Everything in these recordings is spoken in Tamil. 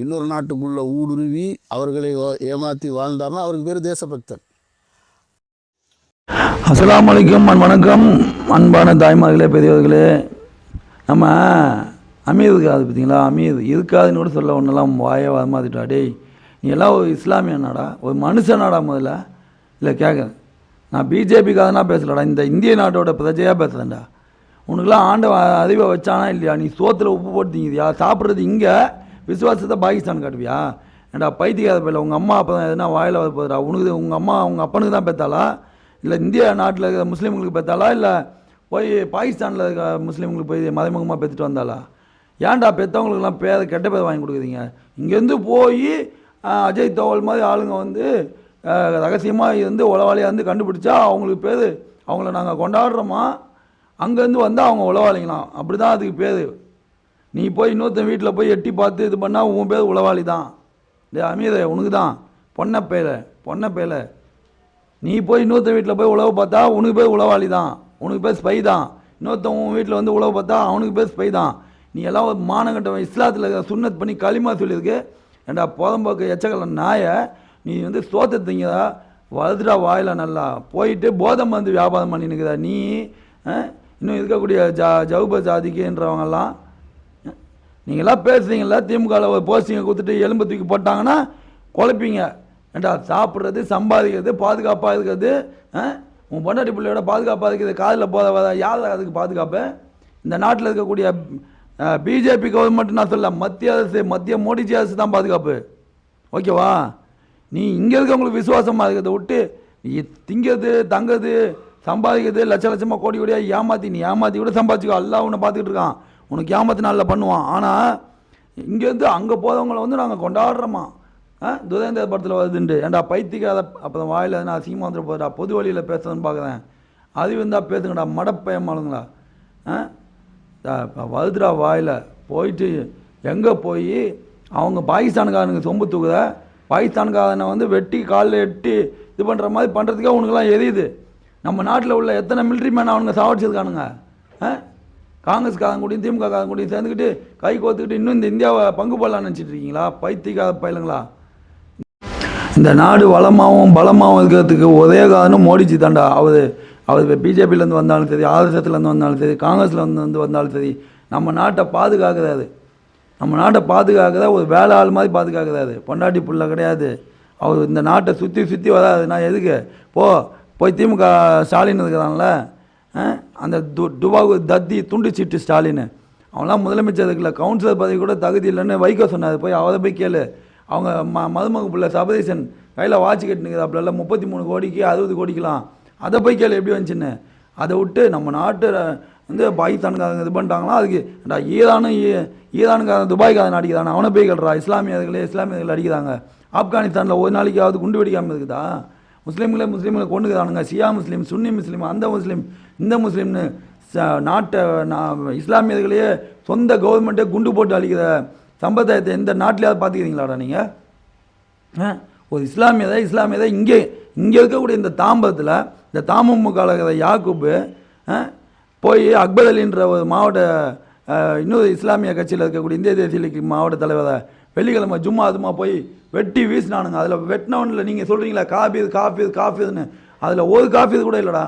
இன்னொரு நாட்டுக்குள்ளே ஊடுருவி அவர்களை ஏமாற்றி வாழ்ந்தார்னா அவருக்கு பேர் தேசபக்தர். அஸ்ஸலாமு அலைக்கும், வணக்கம் அன்பான தாய்மார்களே, பெரியவர்களே. நம்ம அமீர் இருக்காது பார்த்தீங்களா, அமீர் இருக்காதுன்னு கூட சொல்ல ஒன்றெல்லாம் வாயை வரமாத்திட்டா. டேய், நீ எல்லாம் ஒரு இஸ்லாமிய நாடா, ஒரு மனுஷ நாடா முதல்ல? இல்லை கேட்குறேன், நான் பிஜேபிக்காகனா பேசலடா, இந்த இந்திய நாட்டோட பிரஜையாக பேசுகிறேன்டா. உனக்குலாம் ஆண்ட அறிவை வச்சானா இல்லையா? நீ சோத்தில் உப்பு போட்டு திங்கிறியா? சாப்பிட்றது இங்கே, விசுவாசத்தை பாகிஸ்தான் காட்டுவியா? ஏன்டா பைத்தியக்கார பையில, உங்கள் அம்மா அப்போ தான் எதுனா வாயில் வர போதுடா உனக்கு? உங்கள் அம்மா உங்கள் அப்பனுக்கு தான் பெற்றாளா, இல்லை இந்திய நாட்டில் இருக்கிற முஸ்லீம்களுக்கு பெற்றாளா, இல்லை போய் பாகிஸ்தானில் இருக்க முஸ்லீம்களுக்கு போய் மறைமுகமாக பெற்றுட்டு வந்தாளா? ஏன்டா பெற்றவங்களுக்கெல்லாம் பேர் கெட்ட பேர் வாங்கி கொடுக்குறீங்க? இங்கேருந்து போய் அஜய் தோவல் மாதிரி ஆளுங்க வந்து ரகசியமாக இருந்து உளவாளியாக இருந்து கண்டுபிடிச்சா அவங்களுக்கு பேர், அவங்கள நாங்கள் கொண்டாடுறோமா, அங்கேருந்து வந்தால் அவங்க உளவாளிங்களாம், அப்படி தான் அதுக்கு பேர். நீ போய் இன்னொருத்தன் வீட்டில் போய் எட்டி பார்த்து இது பண்ணால் உன் பேர் உளவாளி தான். டே அமீர், உனக்கு தான் பொண்ணை பேல. நீ போய் இன்னொருத்தன் வீட்டில் போய் உழவு பார்த்தா உனக்கு பேர் உளவாளி தான், உனக்கு பேர் ஸ்பை தான். இன்னொருத்தன் உன் வீட்டில் வந்து உழவு பார்த்தா அவனுக்கு பேர் ஸ்பை தான். நீ எல்லாம் ஒரு மானங்கட்டவன், இஸ்லாத்தில் சுன்னத் பண்ணி களிமா சொல்லியிருக்கு. ஏண்டா போதம்போக்கு எச்சக்கல நாயை, நீ வந்து சோத்தை திங்கதா வலுதுடா வாயில் நல்லா போயிட்டு போதை மருந்து வியாபாரம் பண்ணினுக்குதா நீ. இன்னும் இருக்கக்கூடிய ஜவுப ஜாதிக்குன்றவங்கெல்லாம் நீங்களாம் பேசுகிறீங்களா? திமுகவில் ஒரு போஸ்டிங்கை கொடுத்துட்டு எலும்பு தூக்கி போட்டாங்கன்னா குழப்பீங்க. ஏண்டா சாப்பிட்றது, சம்பாதிக்கிறது, பாதுகாப்பாக இருக்கிறது, உன் பொண்டாட்டி பிள்ளையோட பாதுகாப்பாக இருக்கிறது, காதில் போத யார் அதுக்கு பாதுகாப்பு? இந்த நாட்டில் இருக்கக்கூடிய பிஜேபி கவர்மெண்ட் நான் சொல்ல, மத்திய அரசு, மத்திய மோடிஜி அரசு தான் பாதுகாப்பு. ஓகேவா? நீ இங்கே இருக்கவங்களுக்கு விசுவாசமாக இருக்கிறத விட்டு நீ திங்கிறது, தங்கிறது, சம்பாதிக்கிறது, லட்சமாக கோடி கோடியாக ஏமாற்றி, நீ ஏமாற்றி கூட சம்பாதிச்சுக்கோ, எல்லாம் உன்னை பார்த்துக்கிட்டு இருக்கான். உனக்கு ஏமாற்றி நாளில் பண்ணுவான். ஆனால் இங்கேருந்து அங்கே போதவங்களை வந்து நாங்கள் கொண்டாடுறோமா, துரேந்திர படத்தில் வருதுண்டு. ஏன்டா பைத்தியக்காத, அப்புறம் வாயில் எதுனா அசிங்கமாக வந்துட்டு போதா, பொது வழியில் பேசுறதுன்னு பார்க்குறேன். அறிவு இருந்தால் பேசுங்கடா, மடப்பயமாளுங்களா. வருதுடா வாயில் போயிட்டு எங்கே போய் அவங்க பாகிஸ்தானுக்காரனுக்கு சொம்பு தூக்குத, பாகிஸ்தானுக்காரனை வந்து வெட்டி காலில் எட்டி இது பண்ணுற மாதிரி பண்ணுறதுக்கே உனக்குலாம் எரியுது. நம்ம நாட்டில் உள்ள எத்தனை மிலிட்ரி மேன் அவனுங்க சாவடிச்சிருக்கானுங்க. காங்கிரஸ்காரன் கூடியும் திமுக காரன் கூடியும் சேர்ந்துக்கிட்டு கை கோத்துக்கிட்டு இன்னும் இந்த இந்தியாவை பங்கு போடலான்னு நினச்சிட்டு இருக்கீங்களா? பைத்தியக்கார பயிலுங்களா. இந்த நாடு வளமாகவும் பலமாகவும் இருக்கிறதுக்கு ஒரே காரணம் மோடிஜி தாண்டா. அவர் பிஜேபியிலேருந்து வந்தாலும் சரி, ஆர்எஸ்எஸ்லேருந்து வந்தாலும் சரி, காங்கிரஸ்லேருந்து வந்தாலும் சரி, நம்ம நாட்டை பாதுகாக்கிறாரு. நம்ம நாட்டை பாதுகாக்கிறத ஒரு வேலை ஆள் மாதிரி பாதுகாக்கிறாரு. பொண்டாட்டி புள்ள கிடையாது. அவர் இந்த நாட்டை சுற்றி வராது. நான் எதுக்கு போய் திமுக ஸ்டாலின் இருக்கிறான்ல, அந்த துபாகு தத்தி துண்டு சீட்டு ஸ்டாலின், அவங்களாம் முதலமைச்சர் இருக்குல்ல, கவுன்சிலர் பதவி கூட தகுதி இல்லைன்னு வைகோ சொன்னார். போய் அவரை போய் கேளு. அவங்க மருமக பிள்ளை சபதீசன் கையில் வாட்சி கட்டினுக்குது, அப்படிலாம் 33 கோடிக்கு 60 கோடிக்கலாம். அதை போய் கேளு எப்படி வந்துச்சுன்னு. அதை விட்டு நம்ம நாட்டு வந்து பாகிஸ்தானுக்காரங்க இது பண்ணிட்டாங்களா, அதுக்கு ஈரானுக்காரன் துபாய்க்காரன் அடிக்கிறான், அவனை போய் கேள்றா. இஸ்லாமியர்கள் அடிக்கிறாங்க. ஆப்கானிஸ்தானில் ஒரு நாளைக்காவது குண்டு வெடிக்காமல் இருக்குதா? முஸ்லீம்களை கொண்டுக்கிறானுங்க. ஷியா முஸ்லீம், சுன்னி முஸ்லீம், அந்த முஸ்லீம், இந்த முஸ்லீம்னு நாட்டை இஸ்லாமியர்களையே சொந்த கவர்மெண்ட்டே குண்டு போட்டு அழிக்கிற சம்பிரதாயத்தை எந்த நாட்டிலையாவது பார்த்துக்கிறீங்களாடா நீங்கள்? ஒரு இஸ்லாமியதை இங்கே இருக்கக்கூடிய இந்த தாம்பரத்தில், இந்த தாமமுக யாக்கூப்பு போய் அக்பர் அலின்ற ஒரு மாவட்ட இன்னொரு இஸ்லாமிய கட்சியில் இருக்கக்கூடிய இந்திய தேசிய லீக் மாவட்ட தலைவரை வெள்ளிக்கிழமை அதுமா போய் வெட்டி வீசினானுங்க. அதில் வெட்டினவனில் நீங்கள் சொல்கிறீங்களா காஃபீதுன்னு, அதில் ஒரு காஃபீது கூட இல்லைடா.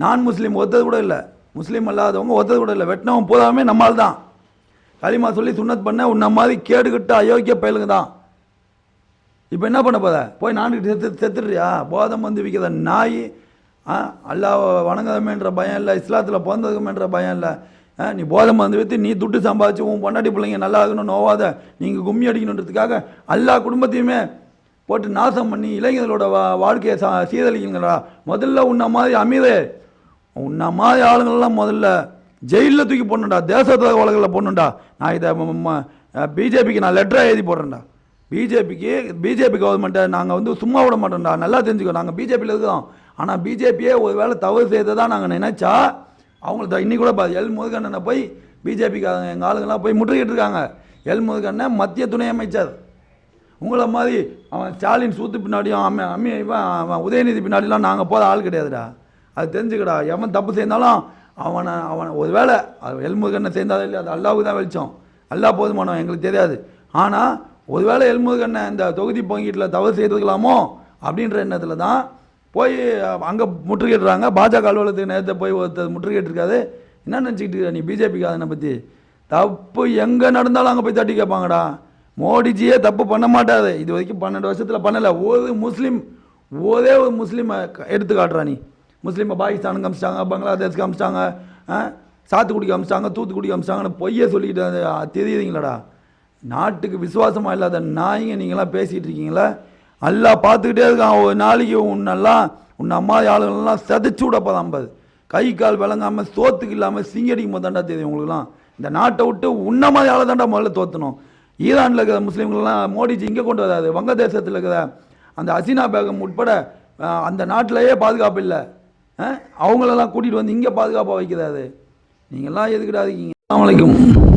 நான் முஸ்லீம் ஒருத்தது கூட இல்லை, முஸ்லீம் அல்லாதவங்க ஒருத்தது கூட இல்லை. வெட்டினவன் போதாமே நம்மால் தான் களிமா சொல்லி சுன்னத் பண்ண உன்ன மாதிரி கேடுகிட்ட அயோக்கிய பயலுங்க தான். இப்போ என்ன பண்ண போத? போய் நான்கிட்ட செத்துடுறியா? போதம் வந்து விற்கிற நாய். அல்லாஹ் வணங்குறமேன்ற பயம் இல்லை, இஸ்லாத்தில் பிறந்ததுக்குமேன்ற பயம் இல்லை. நீ போதை மருந்து வைத்து நீ துட்டு சம்பாதிச்சு உன் பொண்டாட்டி பிள்ளைங்க நல்லா இருக்கணும், நோவாத நீங்கள் கும்மி அடிக்கணுன்றதுக்காக எல்லா குடும்பத்தையுமே போட்டு நாசம் பண்ணி இளைஞர்களோட வாழ்க்கையை சீரழிக்கீங்களா? முதல்ல உன்ன மாதிரி அமீரே, உன்ன மாதிரி ஆளுங்களெல்லாம் முதல்ல ஜெயிலில் தூக்கி போடணுண்டா, தேசத்துவ வழக்கில் போடணுண்டா. நான் இதை பிஜேபிக்கு நான் லெட்டராக எழுதி போடுறேன்டா. பிஜேபி கவர்மெண்ட்டை நாங்கள் வந்து சும்மா விட மாட்டோம்டா. நல்லா தெரிஞ்சுக்கோ, நாங்கள் பிஜேபியில் இருக்கிறோம். ஆனால் பிஜேபியே ஒரு வேளை தவறு செய்ததான் நாங்கள் நினைச்சா அவங்களுக்கு இன்னைக்கு கூட எல் முருகண்ணனை போய் பிஜேபிக்காரங்க எங்கள் ஆளுங்கெல்லாம் போய் முற்றுகிட்டு இருக்காங்க. எல் முருகண்ணன் மத்திய துணை அமைச்சர். உங்களை மாதிரி அவன் ஸ்டாலின் சூத்து பின்னாடியும் அவன் உதயநிதி பின்னாடிலாம் நாங்கள் போகிற ஆள் கிடையாதுடா. அது தெரிஞ்சுக்கடா. எவன் தப்பு செய்தாலும் அவன் ஒரு வேளை எல் முருகனை சேர்ந்தாலும் இல்லை, அது அல்லாவுக்கு தான் வெளிச்சம். அல்லா போதுமானவன் எங்களுக்கு தெரியாது. ஆனால் ஒருவேளை எல்முருகண்ண இந்த தொகுதி பங்கீட்டில் தவறு செய்திருக்கலாமோ அப்படின்ற எண்ணத்தில் தான் போய் அங்கே முற்றுகையிடுறாங்க. பாஜக அலுவலகத்துக்கு நேரத்தை போய் ஒருத்தர் முற்றுகையிட்டிருக்காது. என்ன நினச்சிக்கிட்டு இருக்க நீ பிஜேபிக்கு அதனை பற்றி? தப்பு எங்கே நடந்தாலும் அங்கே போய் தட்டி கேட்பாங்கடா. மோடிஜியே தப்பு பண்ண மாட்டாது. இது வரைக்கும் 12 வருஷத்தில் பண்ணலை. ஒரே ஒரு முஸ்லீமை எடுத்து காட்டுறா நீ. முஸ்லீமை பாகிஸ்தானுக்கு அமிச்சிட்டாங்க, பங்களாதேஷ்க்கு அமிச்சிட்டாங்க, சாத்துக்குடிக்கு அமிச்சிட்டாங்க, தூத்துக்குடிக்கு அமிச்சிட்டாங்கன்னு பொய்யே சொல்லிக்கிட்டு தெரியுறீங்களாடா. நாட்டுக்கு விசுவாசமாக இல்லாத நாய்ங்க நீங்களாம் பேசிகிட்டு இருக்கீங்களா? நல்லா பார்த்துக்கிட்டே இருக்கான். ஒரு நாளைக்கு உன்னை அம்மா ஆளுங்கள்லாம் செதைச்சு விடப்போ 50 கை கால் விளங்காமல் சோத்துக்கு இல்லாமல் சிங்கடிக்கும் போது தாண்டா தெரியும் உங்களுக்குலாம். இந்த நாட்டை விட்டு உன்ன மாதிரி ஆளை தாண்டா முதல்ல தோற்றணும். ஈரானில் இருக்கிற முஸ்லீம்கள்லாம் மோடிஜி இங்கே கொண்டு வராது. வங்கதேசத்தில் இருக்கிற அந்த ஹசீனா பேகம் உட்பட அந்த நாட்டிலேயே பாதுகாப்பு இல்லை. அவங்களெல்லாம் கூட்டிகிட்டு வந்து இங்கே பாதுகாப்பாக வைக்கிறாரு. நீங்கள்லாம் எதுக்கிட்டா இருக்கீங்க? அஸ்ஸலாமு அலைக்கும்.